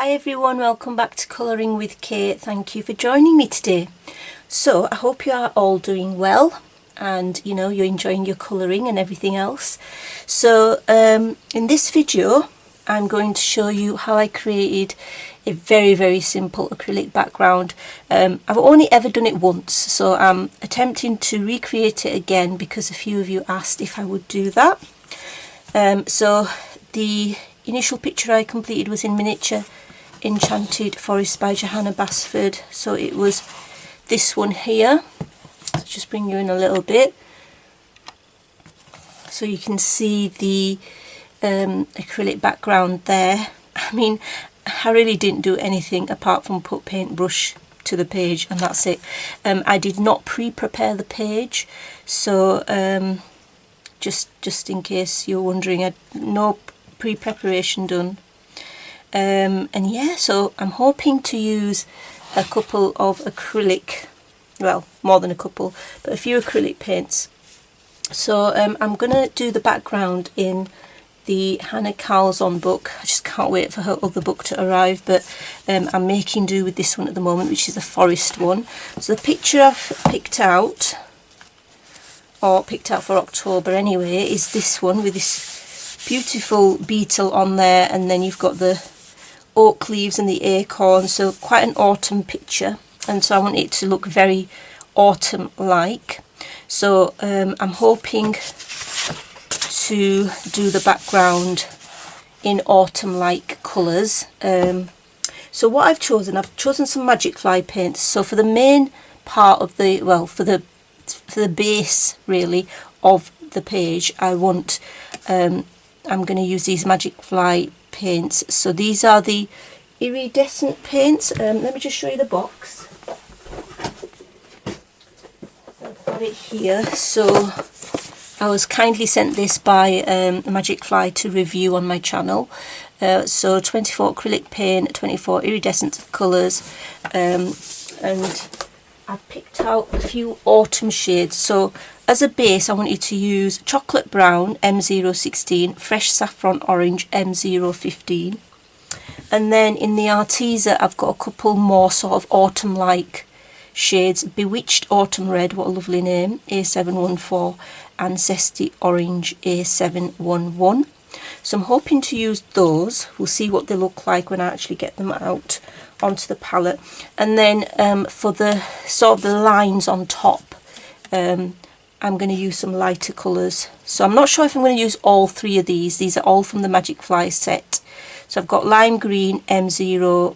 Hi everyone, welcome back to Colouring with Kate. Thank you for joining me today. So I hope you are all doing well and you're enjoying your colouring and everything else. So in this video I'm going to show you how I created a very simple acrylic background. I've only ever done it once, so I'm attempting to recreate it again because a few of you asked if I would do that. So the initial picture I completed was in miniature Enchanted Forest by Johanna Basford, so it was this one here. So just bring you in a little bit so you can see the acrylic background there. I mean, I really didn't do anything apart from put paintbrush to the page and that's it. I did not pre-prepare the page, so just in case you're wondering, no pre-preparation done. And yeah, so I'm hoping to use a couple of acrylic, well, more than a couple, but a few acrylic paints. So I'm going to do the background in the Hannah Carlson book. I just can't wait for her other book to arrive, but I'm making do with this one at the moment, which is a forest one. So the picture I've picked out, or picked out for October anyway, is this one with this beautiful beetle on there, and then you've got the oak leaves and the acorn, so quite an autumn picture, and so I want it to look very autumn like. So I'm hoping to do the background in autumn like colours. So what I've chosen some Magic Fly paints. So for the main part of the, well, for the base really of the page, I want I'm going to use these Magic Fly paints. So these are the Iridescent Paints. Let me just show you the box. I've got it here. So I was kindly sent this by Magic Fly to review on my channel. So 24 acrylic paint, 24 iridescent colours, and I picked out a few autumn shades. So as a base I want you to use chocolate brown M016, fresh saffron orange M015, and then in the Arteza I've got a couple more sort of autumn like shades. Bewitched Autumn Red, what a lovely name, A714, and Zesty Orange, A711. So I'm hoping to use those. We'll see what they look like when I actually get them out onto the palette. And then for the sort of the lines on top, I'm going to use some lighter colours. So I'm not sure if I'm going to use all three of these. These are all from the Magic Fly set. So I've got lime green M010,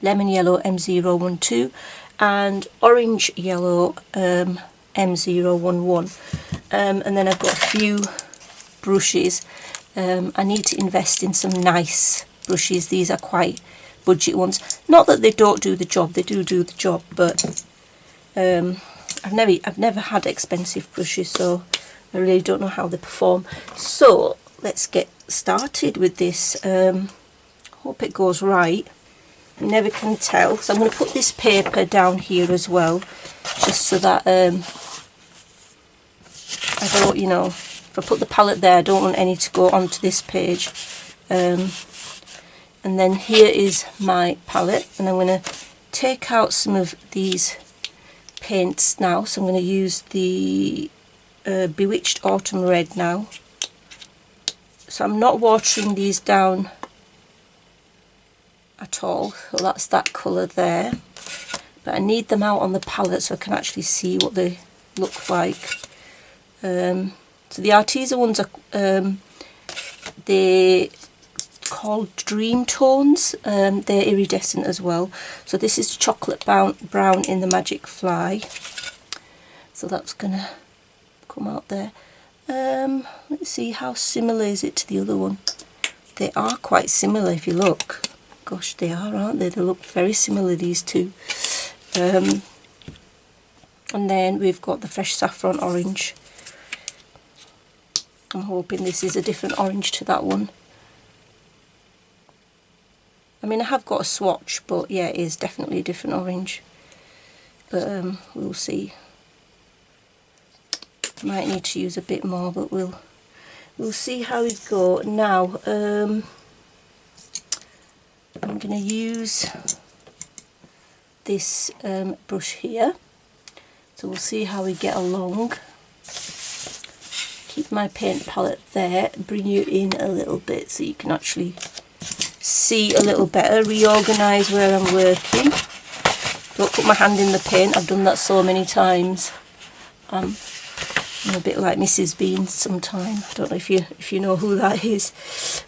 lemon yellow M012, and orange yellow M011. And then I've got a few brushes. I need to invest in some nice brushes. These are quite budget ones. Not that they don't do the job, they do the job, but I've never had expensive brushes, so I really don't know how they perform. So let's get started with this. Hope it goes right. You never can tell. So I'm going to put this paper down here as well, just so that I don't, if I put the palette there, I don't want any to go onto this page. And then here is my palette, and I'm going to take out some of these paints now. So I'm going to use the Bewitched Autumn Red now. So I'm not watering these down at all, so that's that colour there, but I need them out on the palette so I can actually see what they look like. So the Arteza ones are they're called Dream Tones. They're iridescent as well. So this is chocolate brown in the Magic Fly, so that's gonna come out there. Let's see, how similar is it to the other one? They are quite similar if you look. Gosh, they are, aren't they? They look very similar, these two. And then we've got the fresh saffron orange. I'm hoping this is a different orange to that one. I mean, I have got a swatch, but yeah, it is definitely a different orange. But we'll see. Might need to use a bit more, but we'll see how we go. Now, I'm going to use this brush here, so we'll see how we get along. Keep my paint palette there, bring you in a little bit so you can actually see a little better, reorganise where I'm working. Don't put my hand in the paint, I've done that so many times. I'm a bit like Mrs. Bean sometime. I don't know if you know who that is.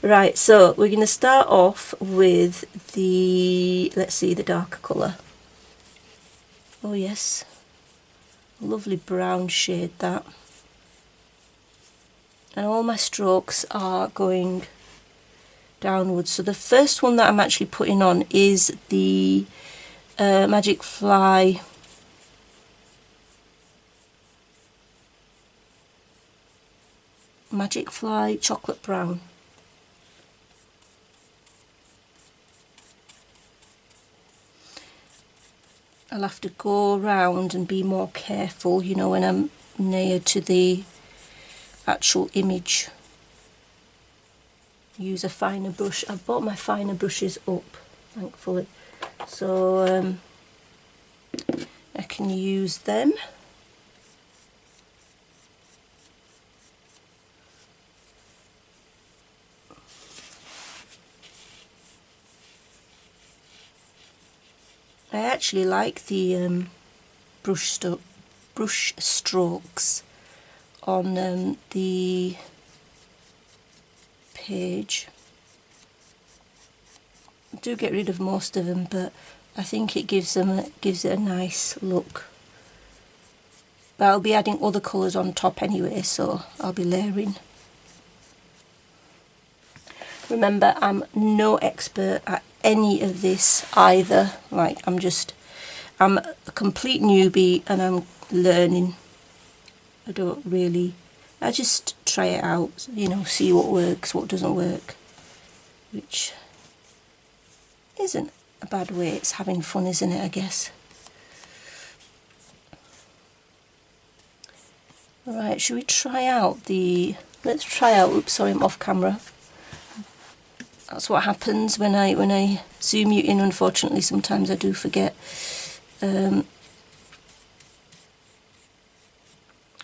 Right, so we're going to start off with the, let's see, the darker colour. Oh yes, lovely brown shade that. And all my strokes are going downwards. So the first one that I'm actually putting on is the Magic Fly chocolate brown. I'll have to go around and be more careful, you know, when I'm near to the actual image. Use a finer brush. I've brought my finer brushes up, thankfully, so I can use them. I actually like the brush strokes on the page. I do get rid of most of them, but I think it gives it a nice look. But I'll be adding other colours on top anyway, so I'll be layering. Remember, I'm no expert at any of this either. Like, I'm a complete newbie and I'm learning. I just try it out, you know, see what works, what doesn't work, which isn't a bad way. It's having fun, isn't it, I guess. Right, should we try out let's try out, oops, sorry, I'm off camera. That's what happens when I zoom you in, unfortunately. Sometimes I do forget.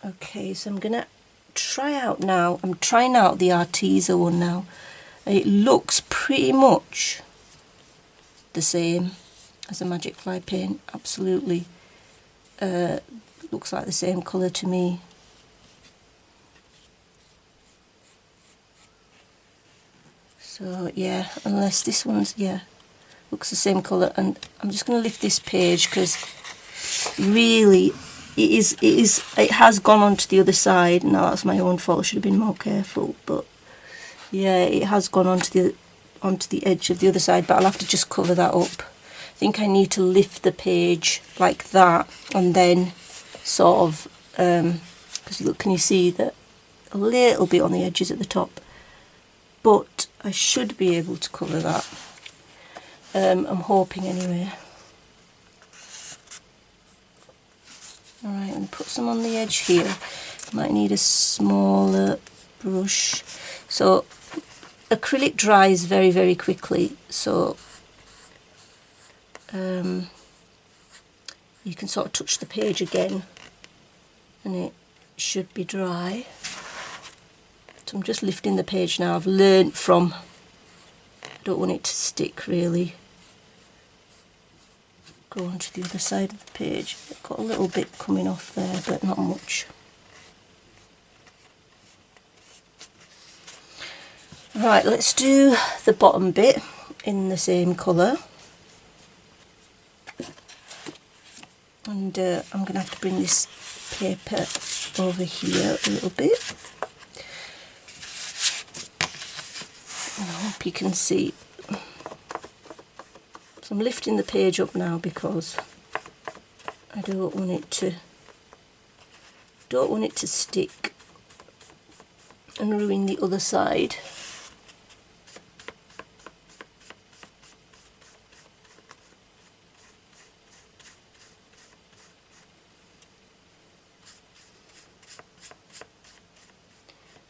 Okay, so I'm gonna try out now. I'm trying out the Arteza one now. It looks pretty much the same as the Magic Fly paint, absolutely. Looks like the same colour to me. So yeah, unless this one's, yeah, looks the same colour. And I'm just going to lift this page because really it has gone onto the other side. Now that's my own fault, I should have been more careful, but yeah, it has gone onto the edge of the other side, but I'll have to just cover that up. I think I need to lift the page like that and then sort of, because look, can you see that a little bit on the edges at the top, but I should be able to cover that. I'm hoping anyway. Alright, I'm going to put some on the edge here. Might need a smaller brush. So acrylic dries very, very quickly, so you can sort of touch the page again and it should be dry. So I'm just lifting the page now. I've learnt from, I don't want it to stick really. Go on to the other side of the page. I've got a little bit coming off there, but not much. Right, let's do the bottom bit in the same colour. And I'm going to have to bring this paper over here a little bit. I hope you can see. So I'm lifting the page up now because I don't want it to stick and ruin the other side.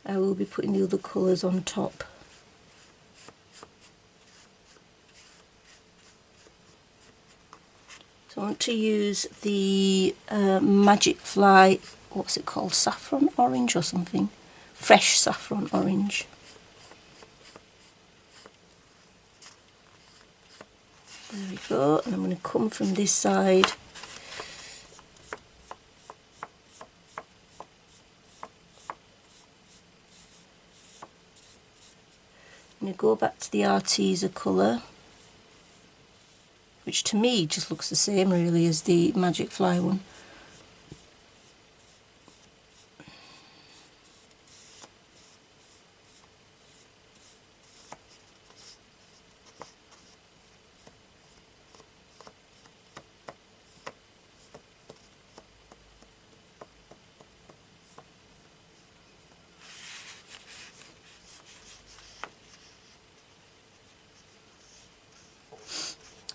I will be putting the other colours on top. So I want to use the Magic Fly, what's it called, saffron orange or something, fresh saffron orange. There we go, and I'm going to come from this side. I'm going to go back to the Arteza colour, which to me just looks the same really as the Magic Fly one.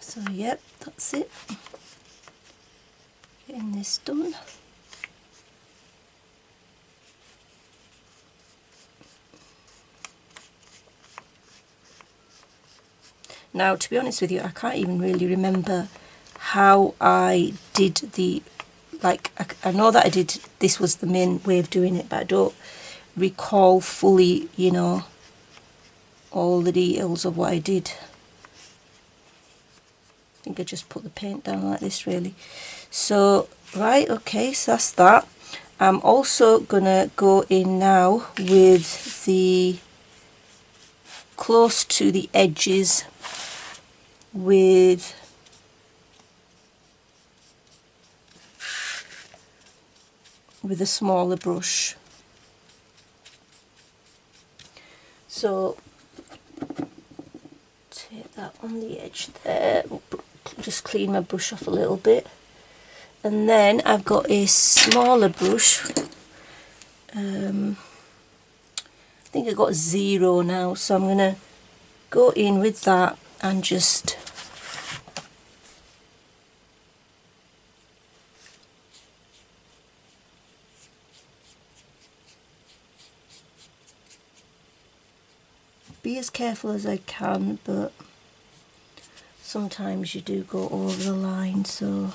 So yep, that's it. Getting this done. Now, to be honest with you, I can't even really remember how I did the, like, I know that I did, this was the main way of doing it, but I don't recall fully, you know, all the details of what I did. I think I just put the paint down like this really. So, right, okay, so that's that. I'm also gonna go in now with the close to the edges with a smaller brush. So take that on the edge there, just clean my brush off a little bit, and then I've got a smaller brush. I think I got 0 now, so I'm gonna go in with that and just be as careful as I can, but sometimes you do go over the line, so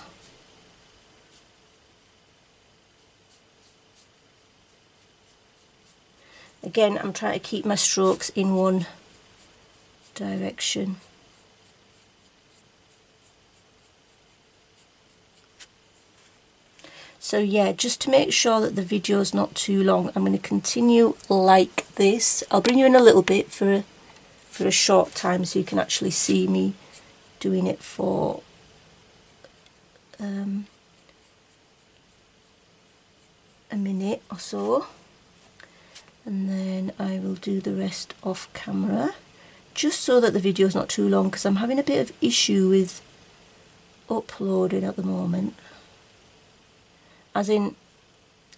again I'm trying to keep my strokes in one direction. So yeah, just to make sure that the video is not too long, I'm going to continue like this. I'll bring you in a little bit for a short time so you can actually see me doing it for a minute or so, and then I will do the rest off camera, just so that the video is not too long, because I'm having a bit of issue with uploading at the moment, as in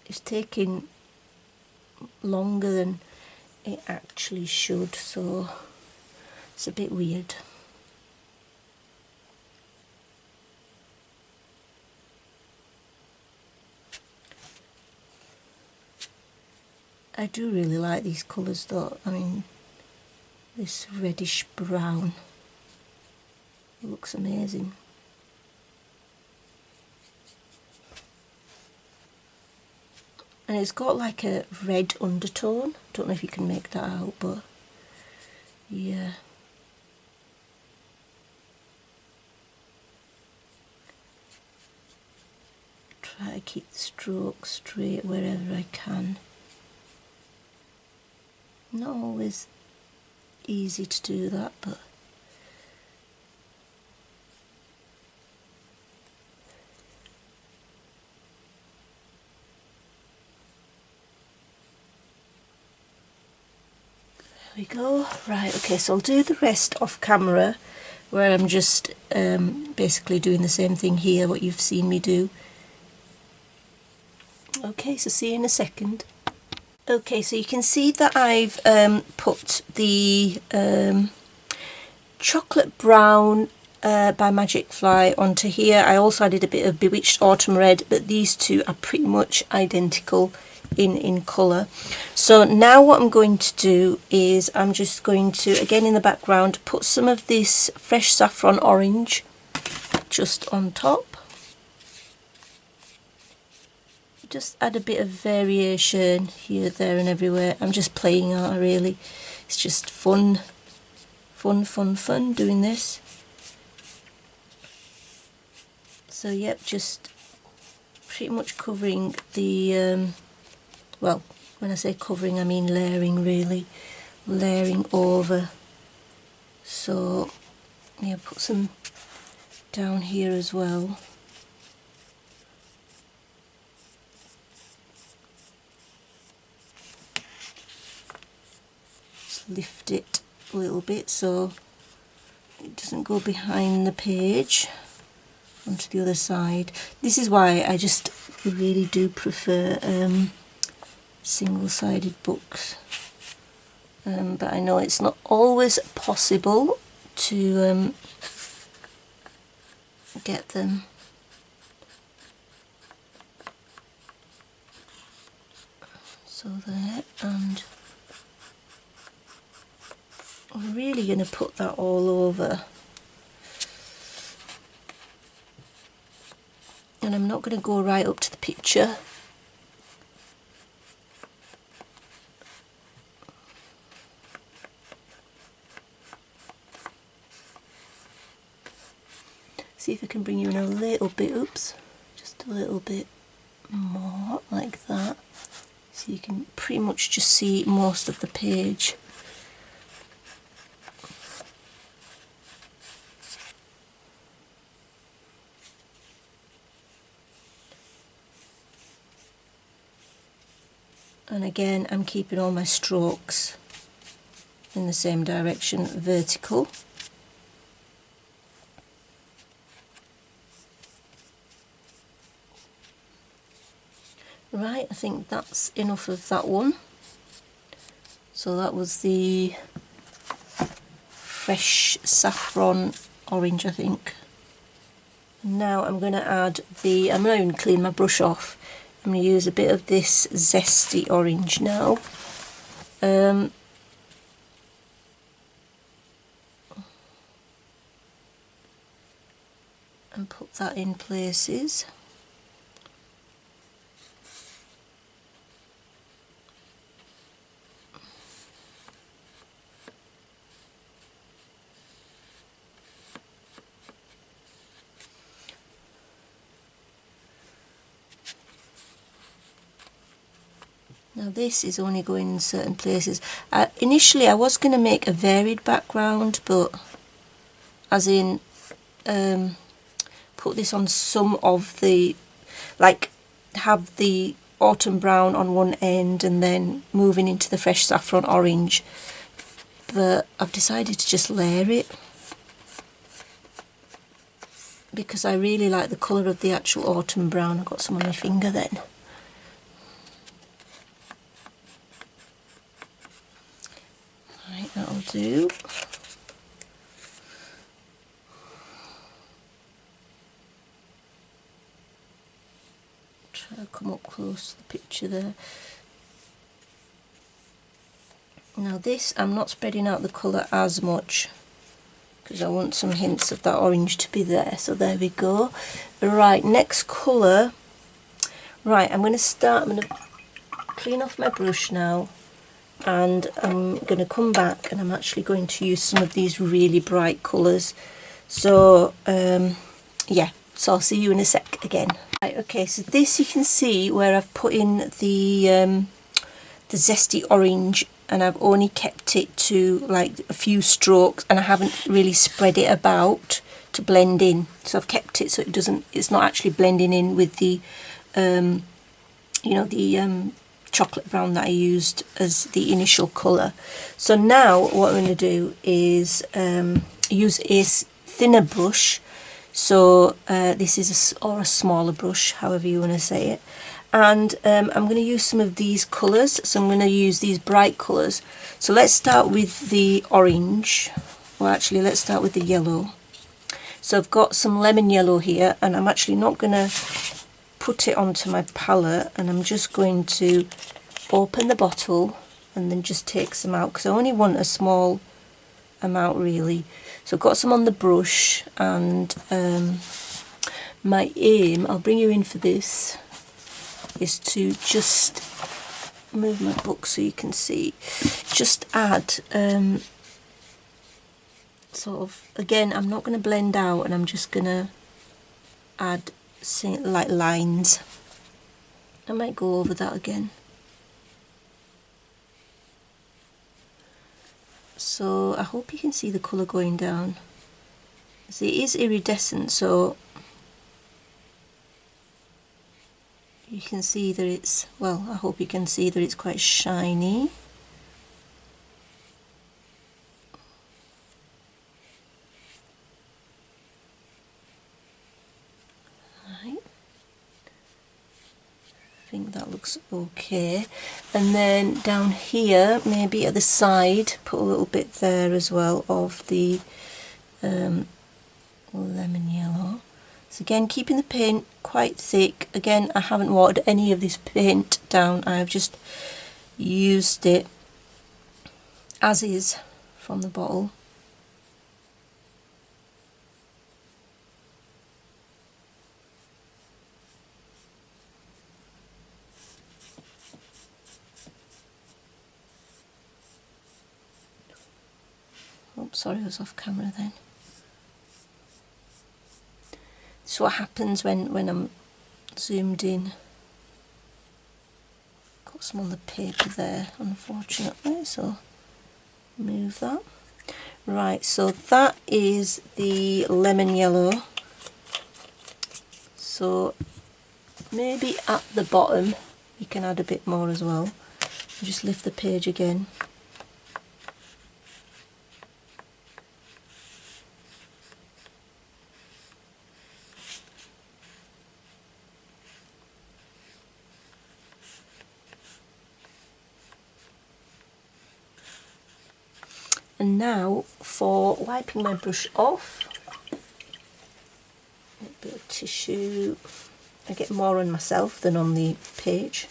it's taking longer than it actually should, so it's a bit weird. I do really like these colours though. I mean, this reddish brown looks amazing. And it's got like a red undertone. Don't know if you can make that out, but yeah. Try to keep the strokes straight wherever I can. Not always easy to do that, but there we go. Right, okay, so I'll do the rest off camera, where I'm just basically doing the same thing here, what you've seen me do. Okay, so see you in a second. Okay, so you can see that I've put the chocolate brown by Magic Fly onto here. I also added a bit of Bewitched Autumn Red, but these two are pretty much identical in colour. So now what I'm going to do is I'm just going to, again in the background, put some of this fresh saffron orange just on top. just add a bit of variation here, there and everywhere. I'm just playing out, really. It's just fun doing this. So yep, just pretty much covering the, well, when I say covering I mean layering, really. Layering over. So yeah, put some down here as well. Just lift it a little bit so it doesn't go behind the page onto the other side. This is why I just really do prefer single-sided books, but I know it's not always possible to get them. So there, and I'm really going to put that all over, and I'm not going to go right up to the picture. See if I can bring you in a little bit, oops, just a little bit more like that, so you can pretty much just see most of the page. And again, I'm keeping all my strokes in the same direction, vertical. Right, I think that's enough of that one. So that was the fresh saffron orange, I think. Now I'm going to add the, I'm not even clean my brush off. I'm going to use a bit of this zesty orange now. And put that in places. Now this is only going in certain places. Initially I was going to make a varied background, but as in put this on some of the, like have the autumn brown on one end and then moving into the fresh saffron orange, but I've decided to just layer it because I really like the colour of the actual autumn brown. I've got some on my finger then. Right, that'll do. Try to come up close to the picture there. Now this, I'm not spreading out the colour as much because I want some hints of that orange to be there. So there we go. Right, next colour. Right, I'm going to clean off my brush now, and I'm going to come back and I'm actually going to use some of these really bright colours. So yeah, so I'll see you in a sec again. Right, okay, so this you can see where I've put in the zesty orange, and I've only kept it to like a few strokes, and I haven't really spread it about to blend in. So I've kept it so it doesn't, it's not actually blending in with the you know, the chocolate brown that I used as the initial colour. So now what I'm going to do is use a thinner brush. So this is a smaller brush, however you want to say it. And I'm going to use some of these colours. So I'm going to use these bright colours. So let's start with the orange. Well, actually, let's start with the yellow. So I've got some lemon yellow here, and I'm actually not going to put it onto my palette, and I'm just going to open the bottle and then just take some out because I only want a small amount really. So I've got some on the brush, and my aim, I'll bring you in for this, is to just move my book so you can see, just add sort of, again, I'm not going to blend out, and I'm just going to add like lines. I might go over that again. So I hope you can see the colour going down. See, it is iridescent, so you can see that it's, well, I hope you can see that it's quite shiny. Right. I think that looks okay. And then down here, maybe at the side, put a little bit there as well of the lemon yellow. So again, keeping the paint quite thick. Again, I haven't watered any of this paint down. I've just used it as is from the bottle. Oh, sorry, I was off camera then. So what happens when I'm zoomed in. Got some on the paper there, unfortunately, so move that. Right, so that is the lemon yellow. So maybe at the bottom you can add a bit more as well. Just lift the page again. And now for wiping my brush off, a bit of tissue. I get more on myself than on the page.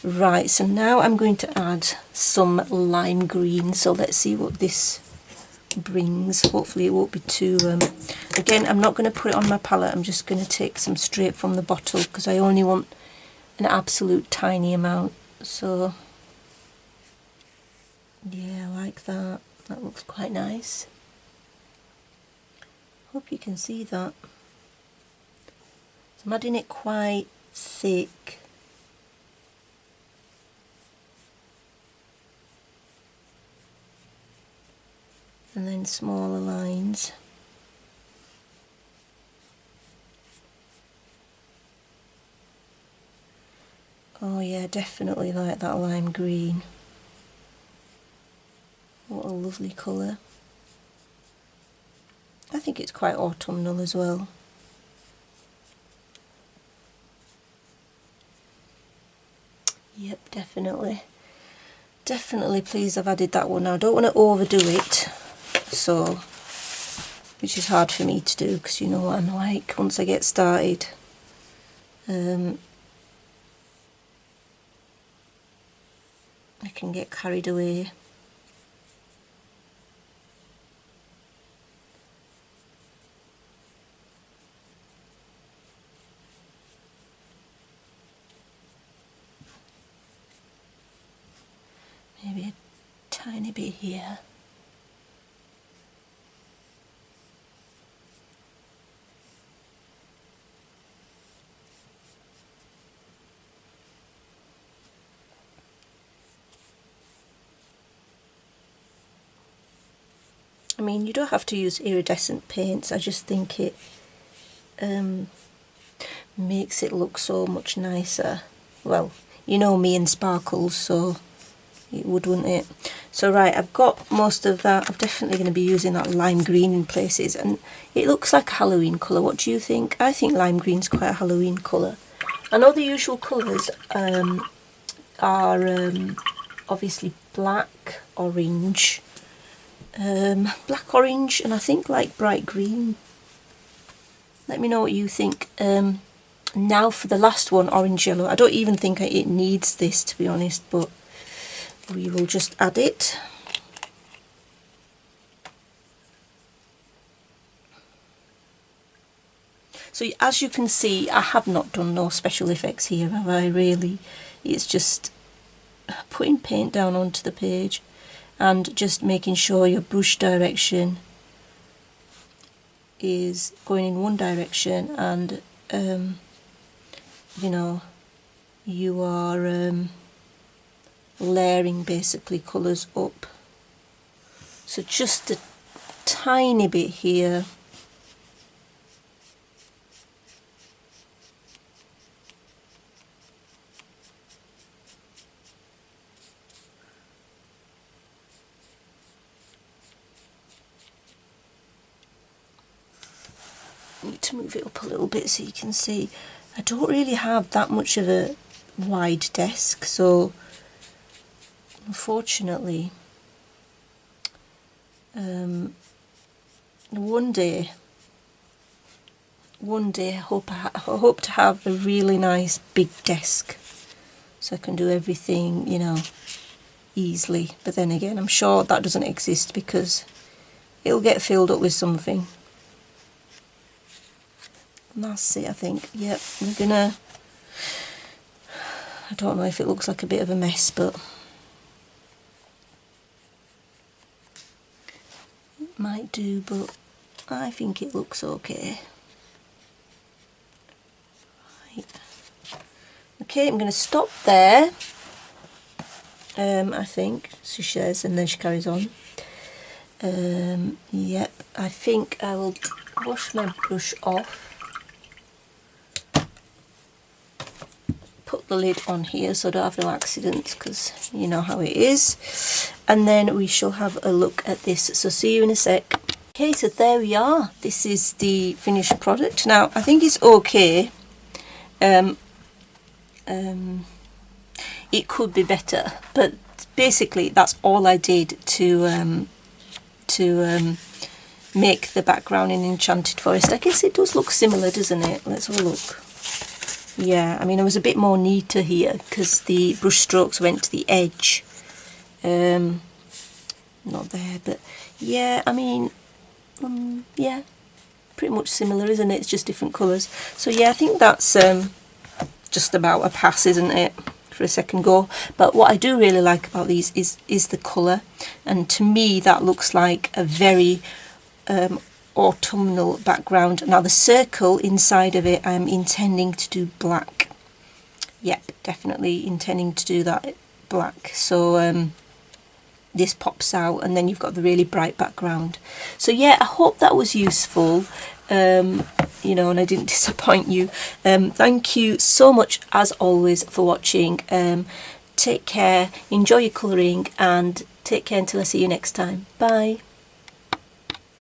Right, so now I'm going to add some lime green. So let's see what this brings. Hopefully it won't be too... Again, I'm not going to put it on my palette. I'm just going to take some straight from the bottle because I only want an absolute tiny amount. So yeah, like that. That looks quite nice. Hope you can see that. So I'm adding it quite thick. And then smaller lines. Oh yeah, definitely like that lime green. What a lovely colour. I think it's quite autumnal as well. Yep, definitely. Definitely pleased I've added that one. Now I don't want to overdo it, so, which is hard for me to do because you know what I'm like once I get started. I can get carried away. Maybe a tiny bit here. I mean, you don't have to use iridescent paints, I just think it makes it look so much nicer. Well, you know me and sparkles, so it would, wouldn't it? So right, I've got most of that. I'm definitely going to be using that lime green in places, and it looks like a Halloween colour. What do you think? I think lime green's quite a Halloween colour. I know the usual colours are obviously black, orange, black, orange, and I think like bright green. Let me know what you think. Now for the last one, orange yellow. I don't even think it needs this, to be honest, but we will just add it. So as you can see, I have not done no special effects here, have I really? It's just putting paint down onto the page and just making sure your brush direction is going in one direction, and you know, you are layering basically colours up. So just a tiny bit here. Need to move it up a little bit so you can see. I don't really have that much of a wide desk, so unfortunately one day I hope to have a really nice big desk so I can do everything, you know, easily. But then again, I'm sure that doesn't exist because it'll get filled up with something. And that's it, I think. Yep, we're gonna, I don't know if it looks like a bit of a mess, but it might do, but I think it looks okay. Right. Okay, I'm going to stop there, I think, she says, and then she carries on. Yep, I think I will wash my brush off, put the lid on here so I don't have no accidents, because you know how it is, and then we shall have a look at this. So see you in a sec. Okay, so there we are. This is the finished product. Now I think it's okay. It could be better, but basically that's all I did to make the background in Enchanted Forest. I guess it does look similar, doesn't it? Let's have a look. Yeah, I mean, I was a bit more neater here because the brush strokes went to the edge. Not there, but yeah, I mean, yeah, pretty much similar, isn't it? It's just different colours. So yeah, I think that's just about a pass, isn't it, for a second go? But what I do really like about these is the colour, and to me that looks like a very autumnal background. Now the circle inside of it, I'm intending to do black. Yep, definitely intending to do that black. So this pops out, and then you've got the really bright background. So yeah, I hope that was useful, you know, and I didn't disappoint you. Thank you so much as always for watching. Take care, enjoy your colouring, and take care until I see you next time. Bye.